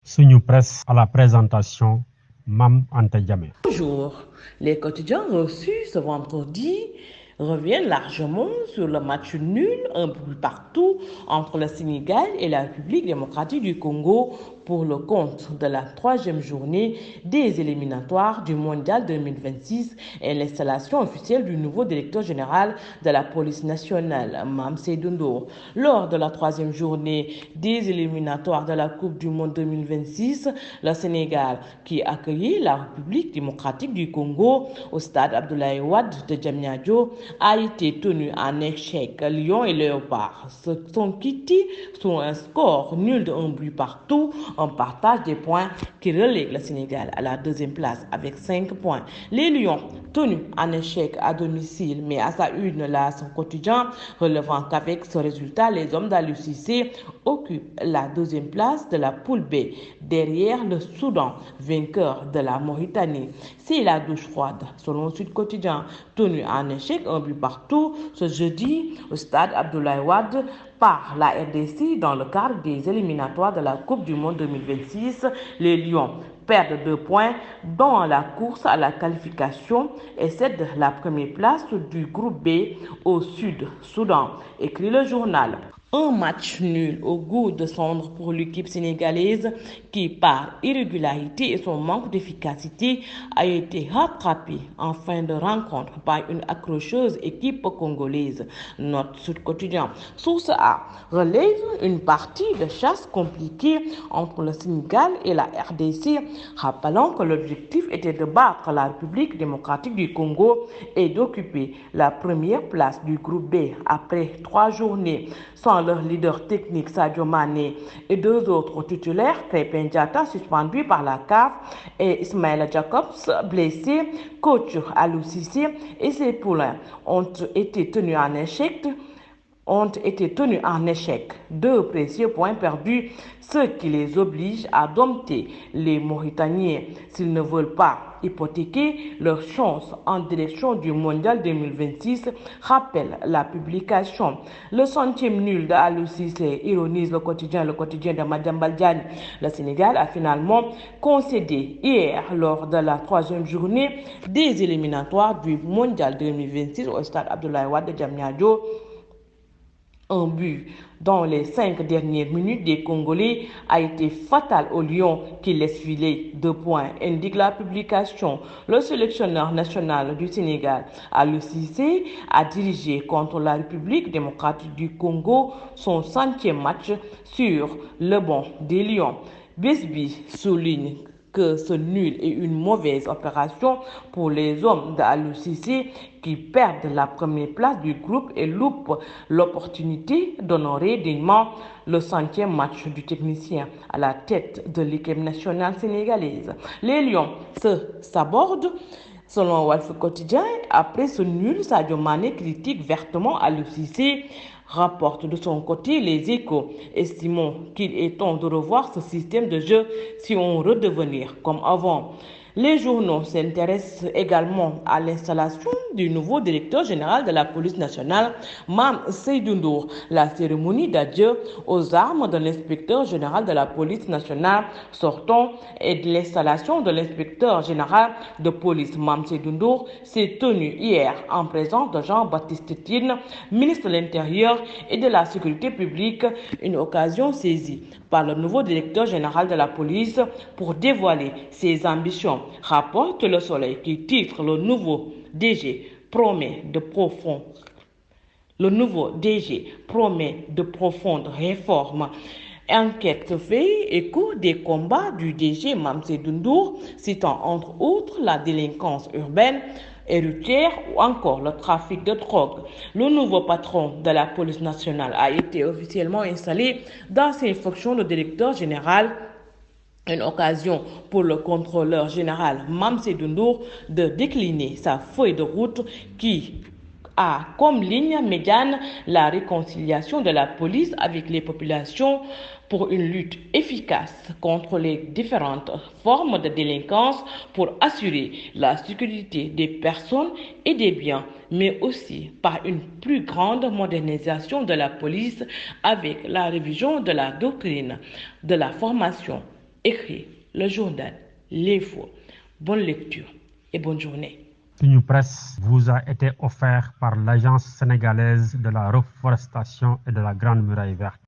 Suñu Presse à la présentation, Mam Anta Diamé. Bonjour. Les quotidiens reçus ce vendredi reviennent largement sur le match nul, un peu partout, entre le Sénégal et la République démocratique du Congo pour le compte de la troisième journée des éliminatoires du Mondial 2026 et l'installation officielle du nouveau directeur général de la police nationale, Mame Seydou Ndour. Lors de la troisième journée des éliminatoires de la Coupe du Monde 2026, le Sénégal, qui accueillit la République démocratique du Congo au stade Abdoulaye Wade de Diamniadio, a été tenu en échec. Lions et Léopards se sont quittés sur un score nul de 1 but partout, un partage des points qui relègue le Sénégal à la deuxième place avec 5 points. Les Lions, tenus en échec à domicile, mais à sa une là, son quotidien, relevant qu'avec ce résultat, les hommes d'Aliou Cissé occupent la deuxième place de la poule B, derrière le Soudan, vainqueur de la Mauritanie. C'est la douche froide, selon Sud Quotidien, tenu en échec un but partout ce jeudi au stade Abdoulaye Wade par la RDC dans le cadre des éliminatoires de la Coupe du Monde 2026. Les Lions perdent 2 points dans la course à la qualification et cèdent la première place du groupe B au Sud-Soudan, écrit le journal. Un match nul au goût de cendre pour l'équipe sénégalaise qui, par irrégularité et son manque d'efficacité, a été rattrapé en fin de rencontre par une accrocheuse équipe congolaise. Notre Sud Quotidien. Source A relève une partie de chasse compliquée entre le Sénégal et la RDC, rappelant que l'objectif était de battre la République démocratique du Congo et d'occuper la première place du groupe B après 3 journées. Sans leur leader technique Sadio Mané et 2 autres titulaires, Krépin Diatta suspendu par la CAF et Ismaïla Jacobs blessé, coach Aliou Cissé et ses poulains ont été tenus en échec. 2 précieux points perdus, ce qui les oblige à dompter les Mauritaniens s'ils ne veulent pas hypothéquer leurs chances en direction du Mondial 2026, rappelle la publication. Le centième nul d'Aliou Cissé ironise le quotidien de Madiambal Diagne. Le Sénégal a finalement concédé hier lors de la troisième journée des éliminatoires du Mondial 2026 au stade Abdoulaye Wade de Diamniadio un but dans les 5 dernières minutes des Congolais a été fatal aux Lions qui laissent filer 2 points, indique la publication. Le sélectionneur national du Sénégal, Aliou Cissé, a dirigé contre la République démocratique du Congo son 100e match sur le banc des Lions. Besby souligne que ce nul est une mauvaise opération pour les hommes d'Aliou Cissé qui perdent la première place du groupe et loupent l'opportunité d'honorer dignement le 100e match du technicien à la tête de l'équipe nationale sénégalaise. Les Lions se sabordent. Selon Walf Quotidien, après ce nul, Sadio Mané critique vertement Aliou Cissé. Rapporte de son côté les Échos, estimant qu'il est temps de revoir ce système de jeu si on redevenir comme avant. Les journaux s'intéressent également à l'installation du nouveau directeur général de la police nationale, Mame Seydou Ndour. La cérémonie d'adieu aux armes de l'inspecteur général de la police nationale sortant et de l'installation de l'inspecteur général de police, Mame Seydou Ndour, s'est tenue hier en présence de Jean-Baptiste Tine, ministre de l'Intérieur et de la Sécurité publique, une occasion saisie par le nouveau directeur général de la police pour dévoiler ses ambitions. Rapporte Le Soleil qui titre le nouveau DG promet de profondes réformes. Enquête se fait écho des combats du DG Mame Seydou Ndour, citant entre autres la délinquance urbaine, héritière ou encore le trafic de drogue. Le nouveau patron de la police nationale a été officiellement installé dans ses fonctions de directeur général. Une occasion pour le contrôleur général Mame Seydou Ndour de décliner sa feuille de route qui a comme ligne médiane la réconciliation de la police avec les populations pour une lutte efficace contre les différentes formes de délinquance pour assurer la sécurité des personnes et des biens, mais aussi par une plus grande modernisation de la police avec la révision de la doctrine, de la formation Écrit le journal L'Info. Bonne lecture et bonne journée. Une presse vous a été offert par l'Agence sénégalaise de la reforestation et de la Grande Muraille Verte.